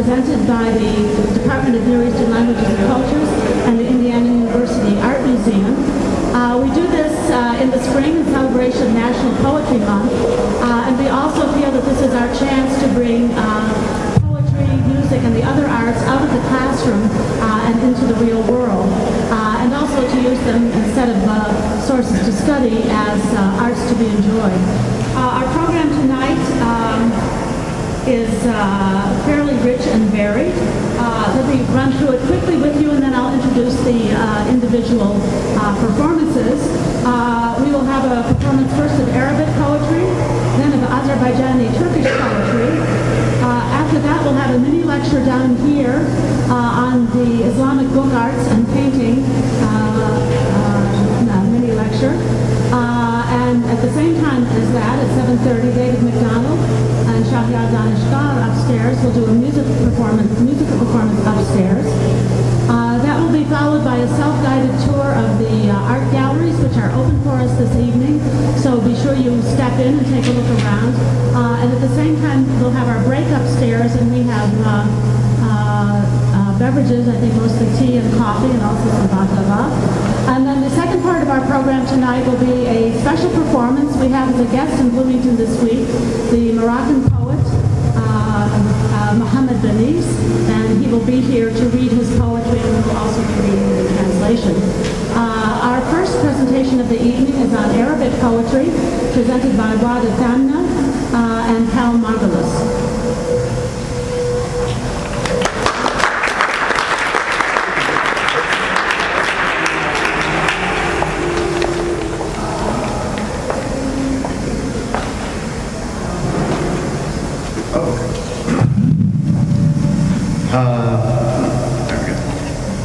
presented by the Department of Near Eastern Languages and Cultures and the Indiana University Art Museum. We do this in the spring in celebration of National Poetry Month, and we also feel that this is our chance to bring poetry, music, and the other arts out of the classroom and into the real world, and also to use them instead of sources to study as arts to be enjoyed. Our program tonight is fairly rich and varied. Let me run through it quickly with you, and then I'll introduce the individual performances. We will have a performance first of Arabic poetry, then of Azerbaijani Turkish poetry. After that, we'll have a mini lecture down here on the Islamic book arts and painting, mini lecture. And at the same time as that, at 7:30, David McDonald and Shahriar Danishgar upstairs will do a musical performance upstairs. That will be followed by a self-guided tour of the art galleries, which are open for us this evening. So be sure you step in and take a look around. And at the same time, we'll have our break upstairs, and we have beverages, I think mostly tea and coffee, and also some baklava. And then the second part of our program tonight will be a special performance. We have as a guest in Bloomington this week the Moroccan poet Mohammed Benis, and he will be here to read his poetry, and we will also be reading the translation. Our first presentation of the evening is on Arabic poetry, presented by Waed Athamneh and Margulis.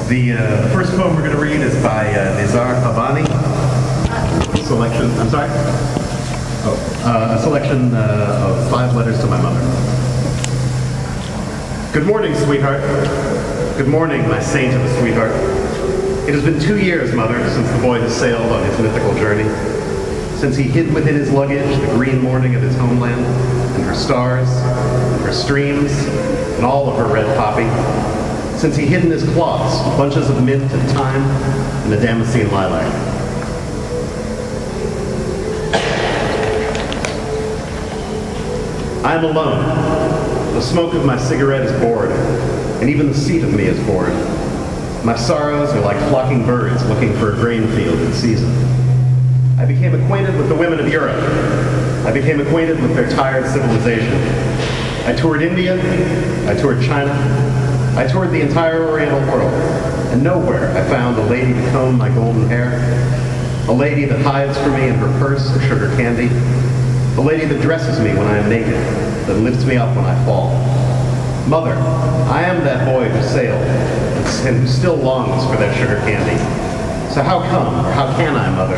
The first poem we're going to read is by Nizar Habani. Selection, I'm sorry? A selection of 5 letters to my mother. Good morning, sweetheart. Good morning, my saint of a sweetheart. It has been 2 years, mother, since the boy has sailed on his mythical journey. Since he hid within his luggage the green morning of his homeland, and her stars, and her streams, and all of her red poppy. Since he hid in his cloths bunches of mint and thyme and a Damascene lilac. I am alone. The smoke of my cigarette is bored, and even the seat of me is bored. My sorrows are like flocking birds looking for a grain field in season. I became acquainted with the women of Europe. I became acquainted with their tired civilization. I toured India. I toured China. I toured the entire Oriental world, and nowhere I found a lady to comb my golden hair, a lady that hides for me in her purse a sugar candy, a lady that dresses me when I am naked, that lifts me up when I fall. Mother, I am that boy who sailed and who still longs for that sugar candy. So how come, or how can I, mother,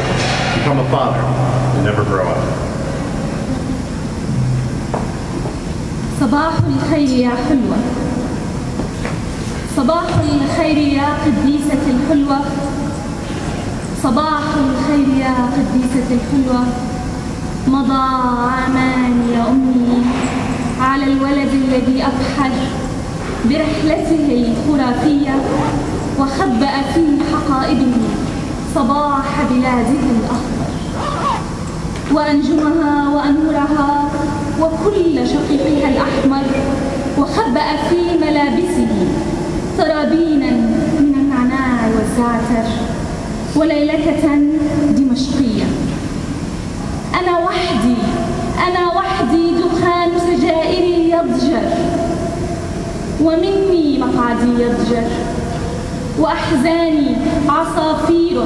become a father and never grow up? صباح الخير يا حلوة، صباح الخير يا قديسة الحلوة، صباح الخير يا قديسة الحلوة. مضى عامان يا أمي على الولد الذي أبحر برحلته الخرافية، وخبأ في حقائبه صباح بلاده الأخضر وأنجمها وأنورها وكل شقيقها الأحمر، وخبأ في ملابسه ترابينا من النعناع والزعتر وليلكة دمشقية. أنا وحدي دخان سجائري يضجر، ومني مقعدي يضجر، وأحزاني عصافير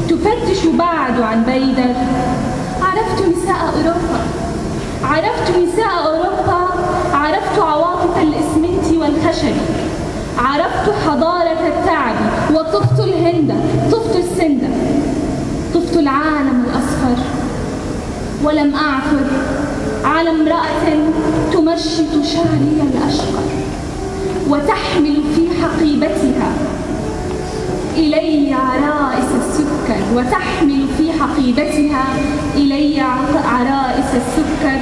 تفتش بعد عن بيدر. عرفت نساء أوروبا، عرفت عواطف الإسمنت والخشب، عرفت حضارة التعب، وطفت الهند، طفت السند، طفت العالم الأصفر، ولم أعثر على امرأة تمشط شعري الأشقر وتحمل في حقيبتها إلي عرائس السكر، وتحمل في حقيبتها إلي عرائس السكر،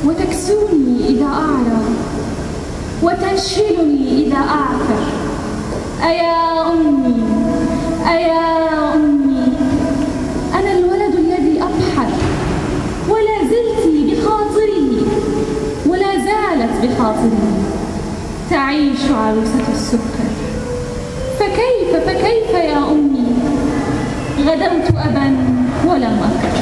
وتكسوني إذا أعرى وتنشلني إذا أعثر. أيا أمي أيا أمي، أنا الولد الذي أبحث ولا زلت بخاطره ولا زالت بخاطره تعيش عروسة السكر. فكيف يا أمي، غدرت أبا ولم أكر.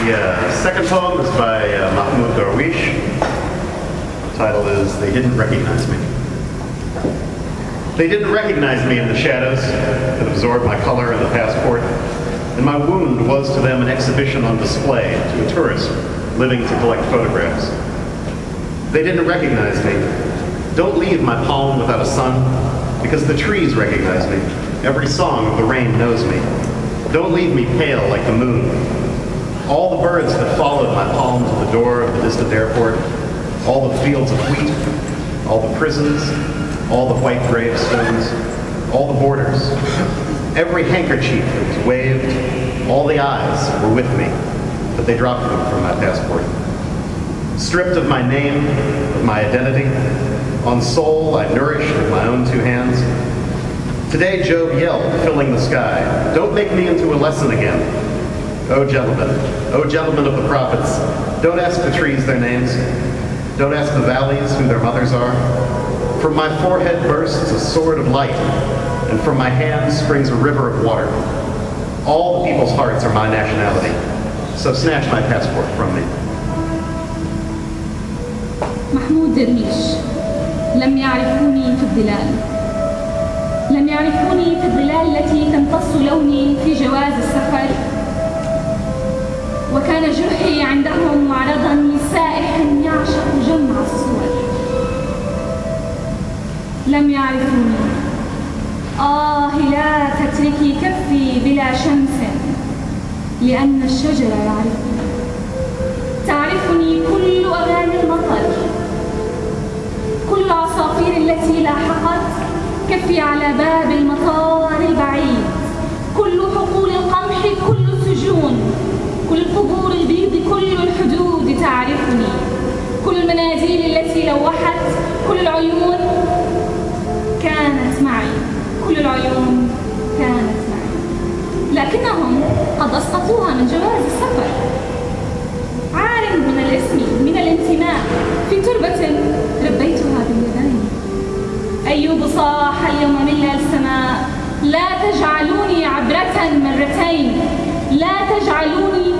The second poem is by Mahmoud Darwish. The title is They Didn't Recognize Me. They didn't recognize me in the shadows that absorbed my color and the passport, and my wound was to them an exhibition on display to a tourist living to collect photographs. They didn't recognize me. Don't leave my palm without a sun, because the trees recognize me. Every song of the rain knows me. Don't leave me pale like the moon. All the birds that followed my palm to the door of the distant airport, all the fields of wheat, all the prisons, all the white gravestones, all the borders, every handkerchief that was waved, all the eyes were with me, but they dropped them from my passport. Stripped of my name, of my identity, on soul I nourished with my own two hands. Today Job yelled, filling the sky, "Don't make me into a lesson again. Oh gentlemen of the prophets, don't ask the trees their names. Don't ask the valleys who their mothers are. From my forehead bursts a sword of light, and from my hands springs a river of water. All the people's hearts are my nationality, so snatch my passport from me." محمود درويش. لم يعرفوني في الظلال، لم يعرفوني في الظلال التي تمتص لوني في جواز السفر، وكان جرحي عندهم معرضا لسائح يعشق جمع الصور. لم يعرفوني. لا تتركي كفي بلا شمس، لأن الشجر يعرفني. تعرفني كل أغاني المطر، كل العصافير التي لاحقت كفي على باب المطار البعيد، كل حقول القمح، كل السجون، كل القبور البيض، كل الحدود تعرفني، كل المنازل التي لوحت، كل العيون كانت معي، كل العيون كانت معي، لكنهم قد أسقطوها من جواز السفر. عار من الاسم، من الانتماء، في تربة ربيتها باليدين. أيوب صاح اليوم ملء السماء، لا تجعلوني عبرة مرتين، لا تجعلوني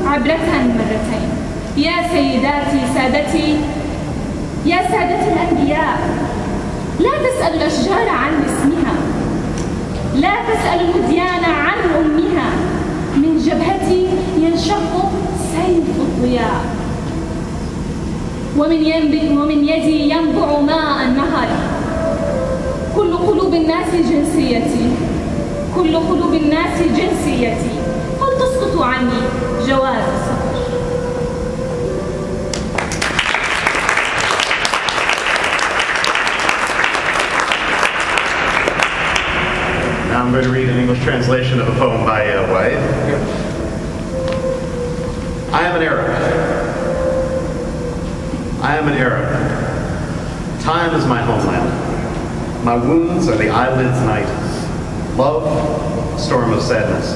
عبرة مرتين. يا سيداتي سادتي، يا سادة الأنبياء، لا تسأل الأشجار عن اسمها، لا تسأل الوديان عن أمها. من جبهتي ينشق سيف الضياء، ومن يدي ينبع ماء النهر. كل قلوب الناس جنسيتي، كل قلوب الناس جنسيتي، هل تسقط عني جواز السفر؟ Now I'm going to read an English translation of a poem by Waed. I am an Arab. I am an Arab. Time is my homeland. My wounds are the eyelids' night. Love, a storm of sadness.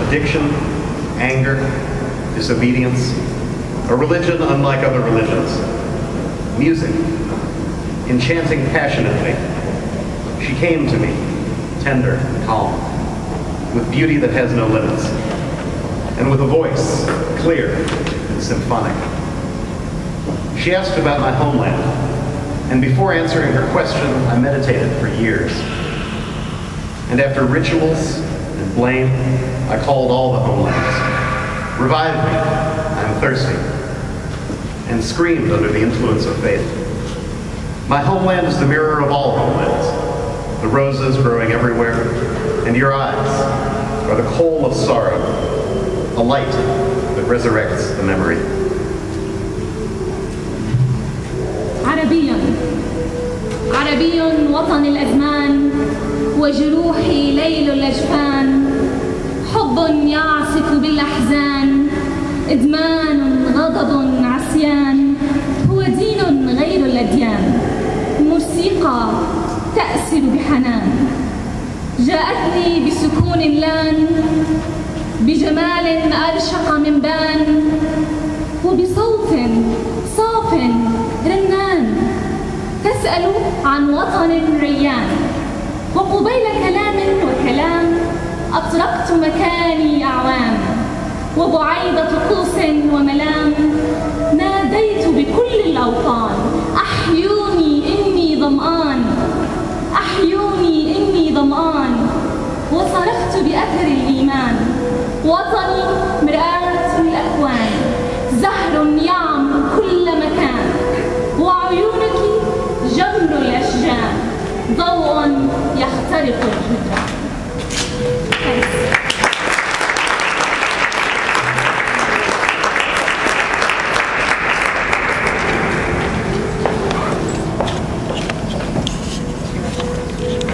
Addiction, anger, disobedience. A religion unlike other religions. Music, enchanting passionately. She came to me, tender and calm, with beauty that has no limits, and with a voice clear and symphonic. She asked about my homeland, and before answering her question, I meditated for years. And after rituals and blame, I called all the homelands. Revive me, I am thirsty, and screamed under the influence of faith. My homeland is the mirror of all homelands, the roses growing everywhere, and your eyes are the coal of sorrow, a light that resurrects the memory. عربي وطن الأزمان، وجروحي ليل الأجفان، حب يعصف بالأحزان، إدمان غضب عصيان، هو دين غير الأديان، موسيقى تأسر بحنان، جاءتني بسكون لان، بجمال أرشق من بان، وبصوت صاف رنان، تسأل عن وطن ريان. وقبيل كلام وكلام أطرقت مكاني أعوام، وبعيد طقوس وملام ناديت بكل الأوطان: أحيوني إني ظمآن، أحيوني إني ظمآن. وصرخت بأثر الإيمان: وطني مرآة الأكوان، زهر يعم كل مكان، وعيونك جمر الأشجان، ضوء يخترق الجبال.